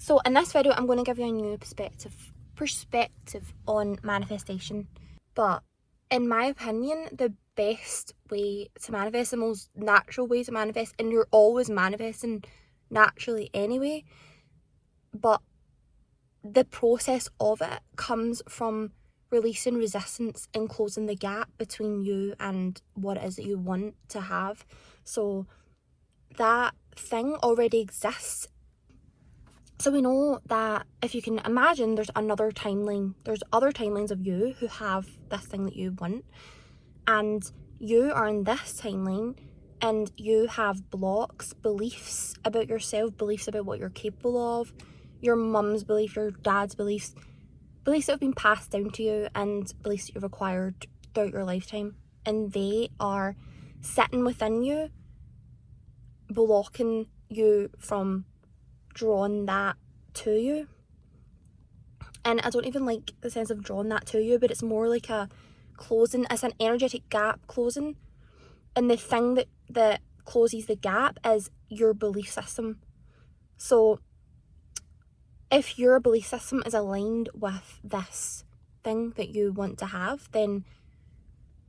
So in this video, I'm going to give you a new perspective on manifestation. But in my opinion, the best way to manifest, the most natural way to manifest, and you're always manifesting naturally anyway, but the process of it comes from releasing resistance and closing the gap between you and what it is that you want to have. So that thing already exists. So we know that if you can imagine, there's another timeline, there's other timelines of you who have this thing that you want, and you are in this timeline and you have blocks, beliefs about yourself, beliefs about what you're capable of, your mum's belief, your dad's beliefs that have been passed down to you, and beliefs that you've acquired throughout your lifetime, and they are sitting within you, blocking you from drawing that to you. And I don't even like the sense of drawing that to you, but it's more like a closing. It's an energetic gap closing, and the thing that closes the gap is your belief system. So if your belief system is aligned with this thing that you want to have, then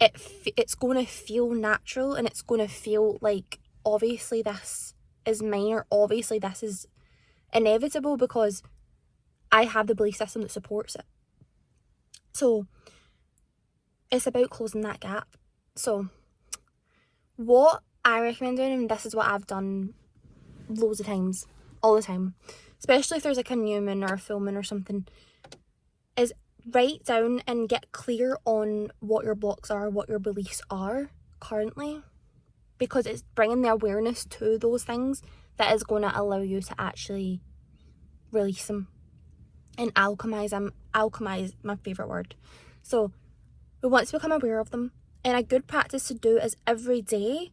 it's going to feel natural, and it's going to feel like, obviously this is mine, or obviously this is inevitable because I have the belief system that supports it. So it's about closing that gap. So what I recommend doing, and this is what I've done loads of times, all the time, especially if there's like a new moon or a full moon or something, is write down and get clear on what your blocks are, what your beliefs are currently, because it's bringing the awareness to those things that is going to allow you to actually release them and alchemize them. Alchemize, my favourite word. So we want to become aware of them, and a good practice to do is every day,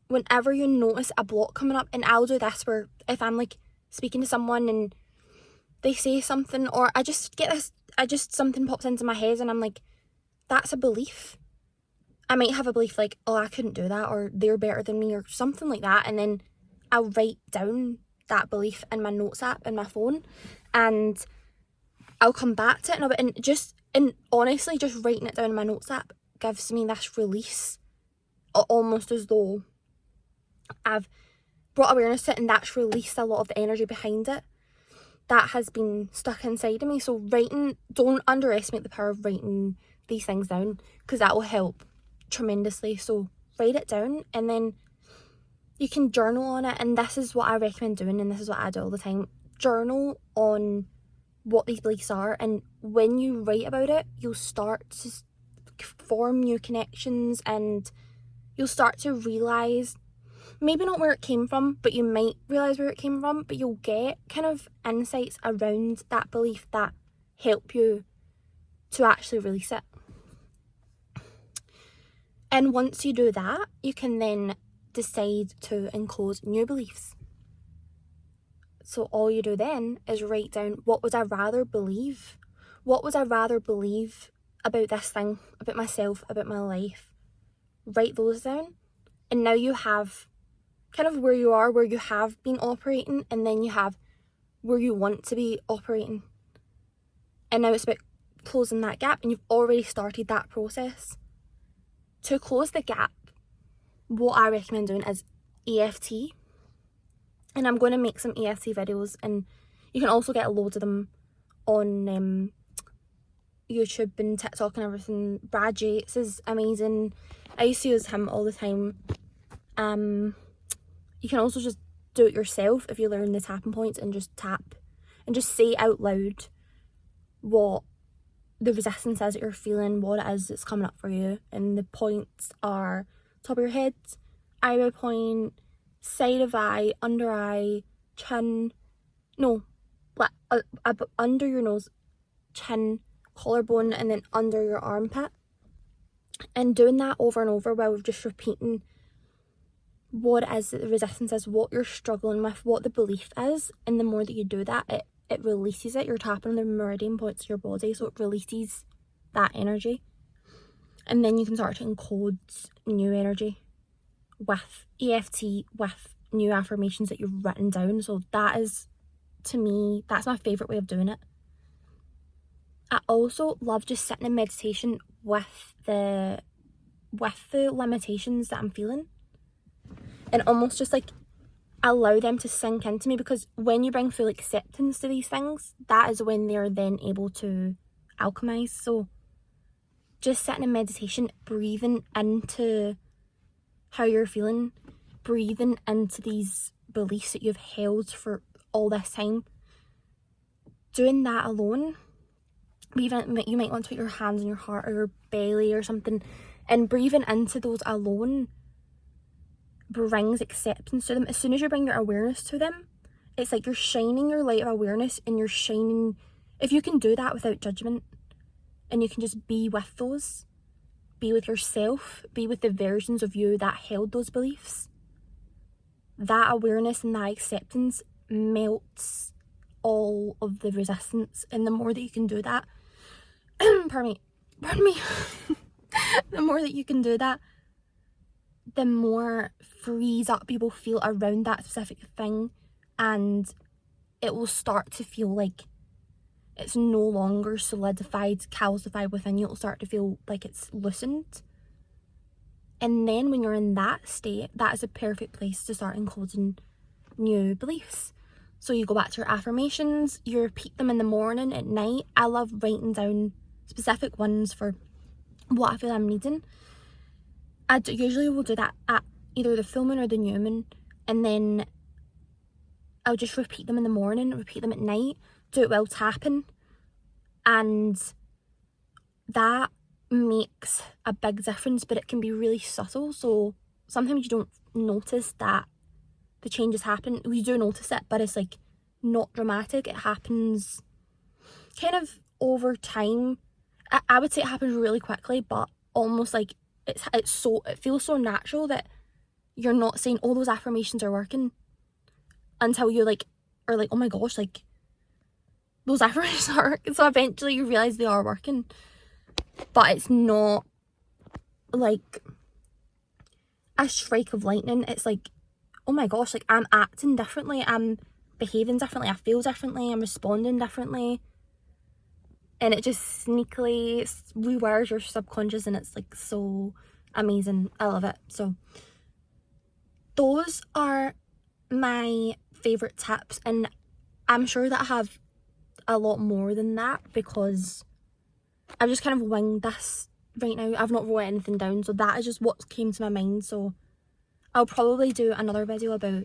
whenever you notice a block coming up, and I'll do this where if I'm like speaking to someone and they say something, or I just something pops into my head and I'm like, that's a belief. I might have a belief like, oh, I couldn't do that, or they're better than me, or something like that, and then I'll write down that belief in my notes app in my phone, and I'll come back to it, and honestly, just writing it down in my notes app gives me this release, almost as though I've brought awareness to it, and that's released a lot of the energy behind it that has been stuck inside of me. So writing, don't underestimate the power of writing these things down, because that will help tremendously. So write it down, and then you can journal on it, and this is what I recommend doing, and this is what I do all the time. Journal on what these beliefs are, and when you write about it, you'll start to form new connections, and you'll start to realise, maybe not where it came from, but you might realise where it came from, but you'll get kind of insights around that belief that help you to actually release it. And once you do that, you can then decide to encode new beliefs. So all you do then is write down, what would I rather believe? What would I rather believe about this thing, about myself, about my life? Write those down, and now you have kind of where you are, where you have been operating, and then you have where you want to be operating. And now it's about closing that gap, and you've already started that process. To close the gap, what I recommend doing is EFT. And I'm going to make some EFT videos, and you can also get loads of them on YouTube and TikTok and everything. Brad Yates is amazing. I used to use him all the time. You can also just do it yourself if you learn the tapping points, and just tap and just say out loud what the resistance is that you're feeling, what it is that's coming up for you. And the points are top of your head, eyebrow point, side of eye, under eye, chin, under your nose, chin, collarbone, and then under your armpit. And doing that over and over while just repeating what it is that the resistance is, what you're struggling with, what the belief is. And the more that you do that, it releases it. You're tapping on the meridian points of your body, so it releases that energy. And then you can start to encode new energy with EFT, with new affirmations that you've written down. So that is to me, that's my favourite way of doing it. I also love just sitting in meditation with the limitations that I'm feeling, and almost just like allow them to sink into me, because when you bring full acceptance to these things, that is when they're then able to alchemize. So just sitting in meditation, breathing into how you're feeling, breathing into these beliefs that you've held for all this time, doing that alone. Even you might want to put your hands on your heart or your belly or something, and breathing into those alone brings acceptance to them. As soon as you bring your awareness to them, it's like you're shining your light of awareness, and you're shining, if you can do that without judgment, and you can just be with those, be with yourself, be with the versions of you that held those beliefs, that awareness and that acceptance melts all of the resistance. And the more that you can do that, pardon me, the more that you can do that, the more frees up you will feel around that specific thing, and it will start to feel like it's no longer solidified, calcified within you. It'll start to feel like it's loosened. And then when you're in that state, that is a perfect place to start encoding new beliefs. So you go back to your affirmations, you repeat them in the morning, at night. I love writing down specific ones for what I feel I'm needing. Usually will do that at either the full moon or the new moon, and then I'll just repeat them in the morning, repeat them at night, do it while tapping, and that makes a big difference. But it can be really subtle, so sometimes you don't notice that the changes happen. You do notice it, but it's like not dramatic. It happens kind of over time. I would say it happens really quickly, but almost like it feels so natural that you're not saying, oh, those affirmations are working, until you are like, oh my gosh, like those affirmations are working. So eventually you realize they are working, but it's not like a strike of lightning. It's like, oh my gosh, like I'm acting differently, I'm behaving differently, I feel differently, I'm responding differently. And it just sneakily rewires your subconscious, and it's like so amazing. I love it. So those are my favourite tips, and I'm sure that I have a lot more than that, because I've just kind of winged this right now. I've not wrote anything down, so that is just what came to my mind. So I'll probably do another video about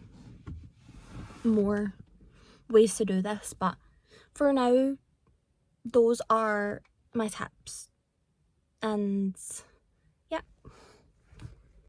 more ways to do this, but for now, those are my tips. And